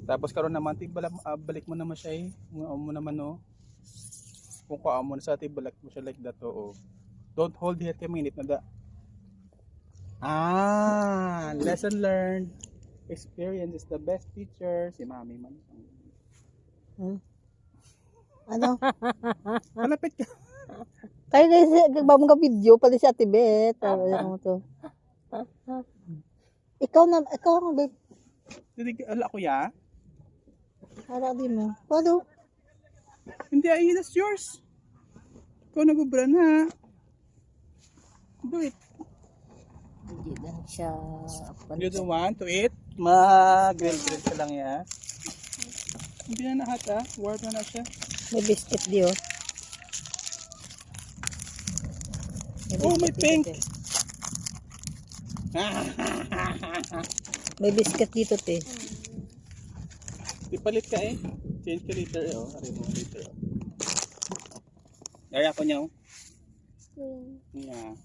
Tapos karon naman balik mo naman siya mo naman oh. Kung kuha mo na sa balik mo siya like that oh. Don't hold it a minute na da. Lesson learned. Experience is the best teacher. Si Mami man. Ano? Malapit ka. Tayo kasi babang ka video pala si Ate Beth. Ano to? Ikaw ang babe. Ala kuya. Hala din mo. Paano? Hindi ay that's yours. Ikaw nagubra na. Do it. Hindi na siya. You don't want to eat? Mag-grill ka lang ya. Hindi na nahat warm na siya. May biscuit di oh. Oh, may pink. May biscuit dito te. Ipalit ka eh. Change ka later oh. Ari mo later oh. Gaya ko niya oh. Yeah.